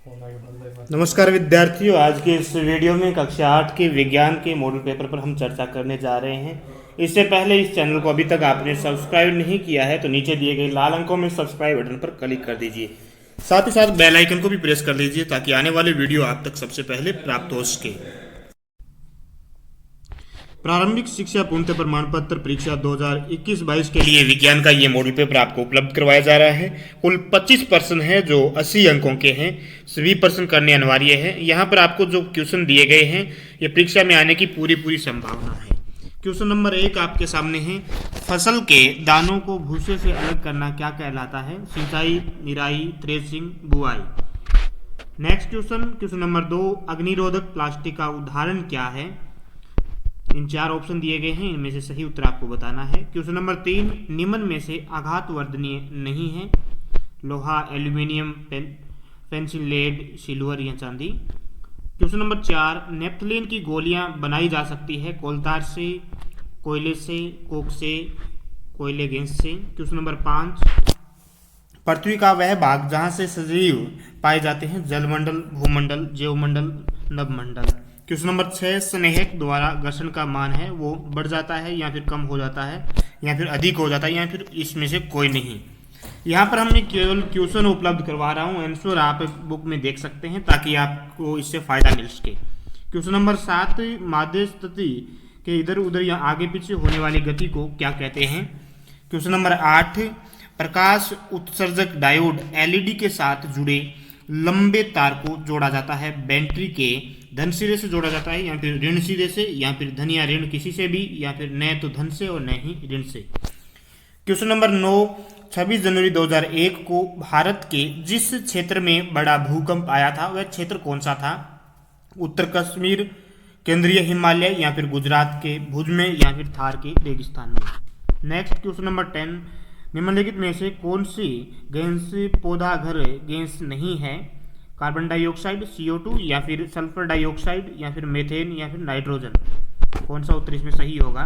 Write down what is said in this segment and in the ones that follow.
नमस्कार विद्यार्थियों, आज के इस वीडियो में कक्षा 8 के विज्ञान के मॉडल पेपर पर हम चर्चा करने जा रहे हैं। इससे पहले इस चैनल को अभी तक आपने सब्सक्राइब नहीं किया है तो नीचे दिए गए लाल अंकों में सब्सक्राइब बटन पर क्लिक कर दीजिए। साथ ही साथ बेल आइकन को भी प्रेस कर लीजिए ताकि आने वाले वीडियो आप तक सबसे पहले प्राप्त हो सके। प्रारंभिक शिक्षा पूर्णता प्रमाण पत्र परीक्षा 2021-22 के लिए विज्ञान का ये मॉडल पेपर आपको उपलब्ध करवाया जा रहा है। कुल 25 प्रश्न है जो 80 अंकों के हैं। सभी प्रश्न करने अनिवार्य है। यहाँ पर आपको जो क्वेश्चन दिए गए हैं ये परीक्षा में आने की पूरी संभावना है। क्वेश्चन नंबर 1 आपके सामने है, फसल के दानों को भूसे से अलग करना क्या कहलाता है? सिंचाई, निराई, थ्रेसिंग, बुआई। नेक्स्ट क्वेश्चन नंबर 2, अग्निरोधक प्लास्टिक का उदाहरण क्या है? इन 4 ऑप्शन दिए गए हैं, इनमें से सही उत्तर आपको बताना है। क्वेश्चन नंबर 3, निम्न में से आघात वर्धनीय नहीं है? लोहा, एल्यूमिनियम, पेंसिल, लेड, सिल्वर या चांदी। क्वेश्चन नंबर 4, नेप्थलीन की गोलियां बनाई जा सकती है कोलतार से, कोयले से, कोक से, कोयले गैस से। क्वेश्चन नंबर 5, पृथ्वी का वह भाग जहां से सजीव पाए जाते हैं जलमंडल, भूमंडल, जैवमंडल, नभमंडल। क्वेश्चन नंबर 6, स्नेहक द्वारा घर्षण का मान है वो बढ़ जाता है या फिर कम हो जाता है या फिर अधिक हो जाता है या फिर इसमें से कोई नहीं। यहाँ पर हमने केवल क्वेश्चन उपलब्ध करवा रहा हूँ, आंसर आप बुक में देख सकते हैं ताकि आपको इससे फायदा मिल सके। क्वेश्चन नंबर 7, माध्य स्थिति के इधर उधर या आगे पीछे होने वाली गति को क्या कहते हैं? क्वेश्चन नंबर 8, प्रकाश उत्सर्जक डायोड एलईडी के साथ जुड़े लंबे तार को जोड़ा जाता है बैटरी के धन सिरे से जोड़ा जाता है या फिर ऋण सिरे से या फिर धन या ऋण किसी से भी या फिर न तो धन से और न ही ऋण से। क्वेश्चन नंबर 9, 26 जनवरी 2001 को भारत के जिस क्षेत्र में बड़ा भूकंप आया था वह क्षेत्र कौन सा था? उत्तर कश्मीर, केंद्रीय हिमालय या फिर गुजरात के भुज में या फिर थार के रेगिस्तान में। नेक्स्ट क्वेश्चन नंबर 10, निम्नलिखित में से कौन सी गैस पौधा घर गैस नहीं है? कार्बन डाइऑक्साइड, CO2 या फिर सल्फर डाइऑक्साइड या फिर मेथेन या फिर नाइट्रोजन। कौन सा उत्तर इसमें सही होगा?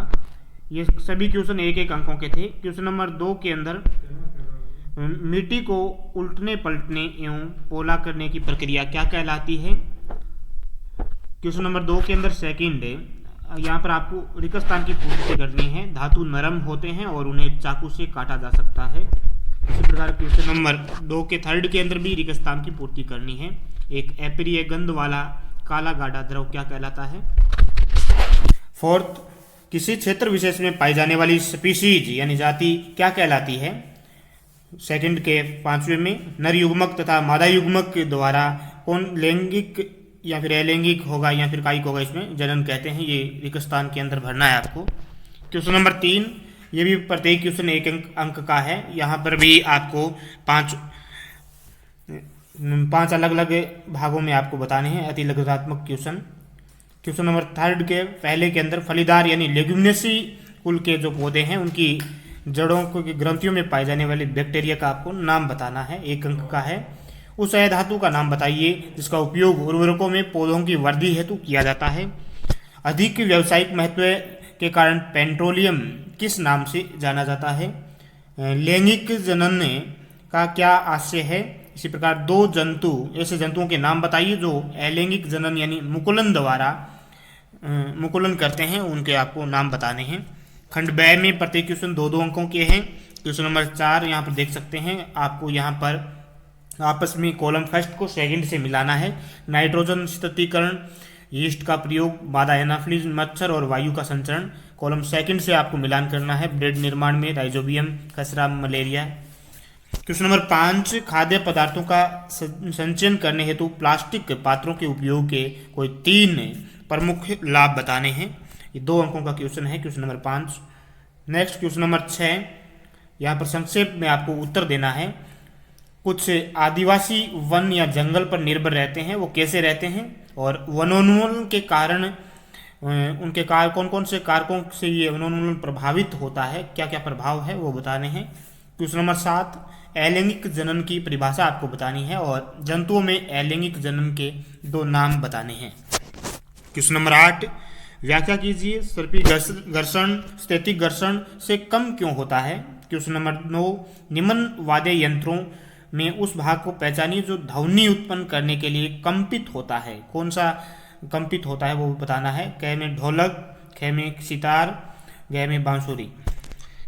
ये सभी क्वेश्चन 1-1 अंकों के थे। क्वेश्चन नंबर 2 के अंदर मिट्टी को उल्टने पलटने एवं पोला करने की प्रक्रिया क्या कहलाती है? क्वेश्चन नंबर 2 के अंदर सेकंड है, यहाँ पर आपको रिक्तस्थान की पूर्ति करनी है। धातु नरम होते हैं और उन्हें चाकू से काटा जा सकता है। इसी प्रकार क्वेश्चन नंबर 2 के थर्ड के अंदर भी रिक्तस्थान की पूर्ति करनी है। एक अप्रिय गंध वाला काला गाढ़ा द्रव क्या कहलाता है? फोर्थ, किसी क्षेत्र विशेष में पाई जाने वाली स्पीशीज यानी जाति क्या कहलाती है? सेकंड के 5वें में, नर युग्मक तथा मादा युग्मक के द्वारा कौन लैंगिक या फिर अलैंगिक होगा या फिर कायिक होगा इसमें जनन कहते हैं। ये रिक्तस्थान के अंदर भरना है आपको। क्वेश्चन नंबर 3, ये भी प्रत्येक क्वेश्चन 1 अंक का है। यहाँ पर भी आपको 5 अलग अलग भागों में आपको बताने हैं अति लघुतात्मक क्वेश्चन। क्वेश्चन नंबर 3 के पहले के अंदर फलीदार यानी लेग्यूमिनेसी कुल के जो पौधे हैं उनकी जड़ों को ग्रंथियों में पाए जाने वाले बैक्टीरिया का आपको नाम बताना है, 1 अंक का है। उस धातु का नाम बताइए जिसका उपयोग उर्वरकों में पौधों की वृद्धि हेतु किया जाता है। अधिक व्यावसायिक महत्व के कारण पेट्रोलियम किस नाम से जाना जाता है? लैंगिक जनन का क्या आशय है? इसी प्रकार 2 जंतु ऐसे जंतुओं के नाम बताइए जो अलैंगिक जनन यानी मुकुलन द्वारा मुकुलन करते हैं, उनके आपको नाम बताने हैं। खंड ब में प्रत्येक क्वेश्चन 2-2 अंकों के हैं। क्वेश्चन नंबर 4 यहाँ पर देख सकते हैं, आपको यहाँ पर आपस में कॉलम फर्स्ट को सेकंड से मिलाना है। नाइट्रोजन स्थिरीकरण, यीस्ट का प्रयोग, मादा एनाफिलीज, मच्छर और वायु का संचरण। कॉलम सेकंड से आपको मिलान करना है। ब्रेड निर्माण में राइजोबियम, खसरा, मलेरिया। क्वेश्चन नंबर 5, खाद्य पदार्थों का संचयन करने हेतु प्लास्टिक पात्रों के उपयोग के कोई 3 प्रमुख लाभ बताने हैं। ये 2 अंकों का क्वेश्चन है, question number 5। Next question number 6, यहाँ पर संक्षेप में आपको उत्तर देना है। कुछ आदिवासी वन या जंगल पर निर्भर रहते हैं, वो कैसे रहते हैं? और वनोन्मूलन के कारण उनके कौन कौन से कारकों से ये वनोन्मूलन प्रभावित होता है, क्या क्या प्रभाव है वो बताने हैं। क्वेश्चन नंबर 7, अलैंगिक जनन की परिभाषा आपको बतानी है और जंतुओं में अलैंगिक जनन के 2 नाम बताने हैं। क्वेश्चन नंबर 8, व्याख्या कीजिए सर्पी घर्षण स्थैतिक घर्षण से कम क्यों होता है? क्वेश्चन नंबर 9, निम्न वाद्य यंत्रों में उस भाग को पहचानिए जो ध्वनि उत्पन्न करने के लिए कंपित होता है। कौन सा कंपित होता है वो बताना है। क में ढोलक, ख में सितार, ग में बांसुरी।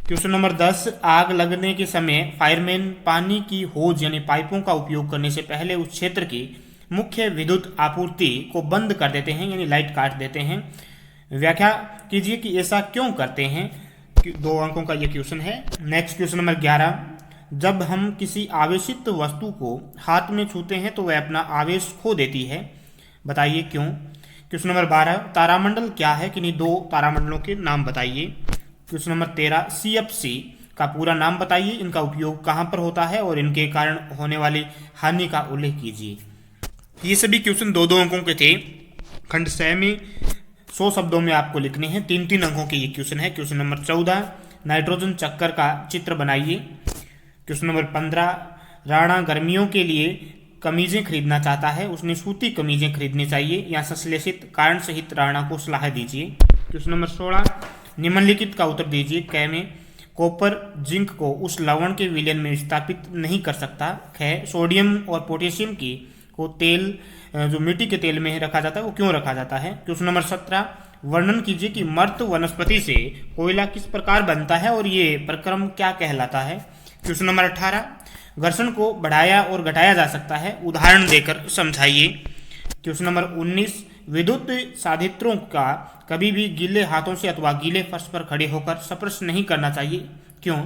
क्वेश्चन नंबर 10, आग लगने के समय फायरमैन पानी की होज यानी पाइपों का उपयोग करने से पहले उस क्षेत्र की मुख्य विद्युत आपूर्ति को बंद कर देते हैं यानी लाइट काट देते हैं। व्याख्या कीजिए कि ऐसा क्यों करते हैं। 2 अंकों का ये क्वेश्चन है। नेक्स्ट क्वेश्चन नंबर 11, जब हम किसी आवेशित वस्तु को हाथ में छूते हैं तो वह अपना आवेश खो देती है, बताइए क्यों। क्वेश्चन नंबर 12, तारामंडल क्या है, किन्हीं 2 तारामंडलों के नाम बताइए। क्वेश्चन नंबर 13, CFC का पूरा नाम बताइए, इनका उपयोग कहाँ पर होता है और इनके कारण होने वाली हानि का उल्लेख कीजिए। ये सभी क्वेश्चन 2-2 अंकों के थे। खंड 6 में 100 शब्दों में आपको लिखने हैं। 3-3 अंकों के ये क्वेश्चन है। क्वेश्चन नंबर 14, नाइट्रोजन चक्कर का चित्र बनाइए। क्वेश्चन नंबर 15, राणा गर्मियों के लिए कमीजें खरीदना चाहता है, उसने सूती कमीजें खरीदनी चाहिए या संश्लेषित कारण सहित राणा को सलाह दीजिए। क्वेश्चन नंबर 16, निम्नलिखित का उत्तर दीजिए। क में कॉपर जिंक को उस लवण के विलयन में स्थापित नहीं कर सकता। ख सोडियम और पोटेशियम की को तेल जो मिट्टी के तेल में रखा जाता है वो क्यों रखा जाता है। क्वेश्चन नंबर 17, वर्णन कीजिए कि मर्त वनस्पति से कोयला किस प्रकार बनता है और ये प्रक्रम क्या कहलाता है। क्वेश्चन नंबर 18, घर्षण को बढ़ाया और घटाया जा सकता है, उदाहरण देकर समझाइए। क्वेश्चन नंबर 19, विद्युत साधित्रों का कभी भी गीले हाथों से अथवा गीले फर्श पर खड़े होकर स्पर्श नहीं करना चाहिए, क्यों।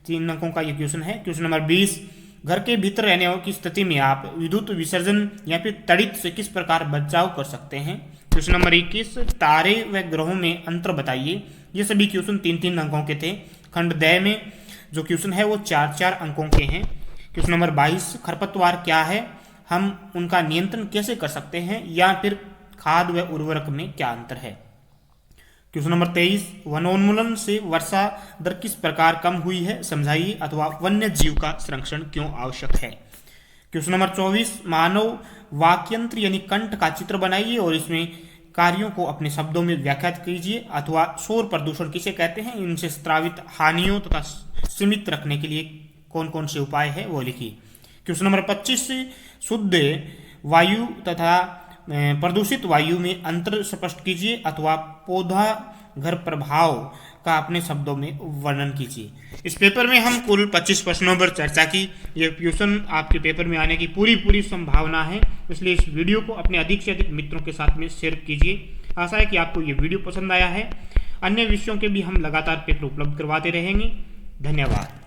3 अंकों का ये क्वेश्चन है। क्वेश्चन नंबर 20, घर के भीतर रहने की स्थिति में आप विद्युत विसर्जन या फिर तड़ित से किस प्रकार बचाव कर सकते हैं। क्वेश्चन नंबर 21, तारे व ग्रहों में अंतर बताइए। ये सभी क्वेश्चन 3-3 अंकों के थे। खंड 10 में जो क्वेश्चन है वो 4-4 अंकों के हैं। क्वेश्चन नंबर 22, खरपतवार क्या है, हम उनका नियंत्रण कैसे कर सकते हैं, या फिर खाद व उर्वरक में क्या अंतर है। क्वेश्चन नंबर 23, वनोन्मूलन से वर्षा दर किस प्रकार कम हुई है, समझाइए, अथवा वन्य जीव का संरक्षण क्यों आवश्यक है। क्वेश्चन नंबर 24, मानव वाक्यंत्र यानी कंठ का चित्र बनाइए और इसमें कार्यों को अपने शब्दों में व्याख्या कीजिए, अथवा शोर प्रदूषण किसे कहते हैं, इनसे स्त्रावित हानियों तथा सीमित रखने के लिए कौन कौन से उपाय है वो लिखिए। क्वेश्चन नंबर 25, शुद्ध वायु तथा प्रदूषित वायु में अंतर स्पष्ट कीजिए, अथवा पौधा घर प्रभाव का अपने शब्दों में वर्णन कीजिए। इस पेपर में हम कुल 25 प्रश्नों पर चर्चा की। ये क्वेश्चन आपके पेपर में आने की पूरी संभावना है, इसलिए इस वीडियो को अपने अधिक से अधिक मित्रों के साथ में शेयर कीजिए। आशा है कि आपको ये वीडियो पसंद आया है। अन्य विषयों के भी हम लगातार पेपर उपलब्ध करवाते रहेंगे। धन्यवाद।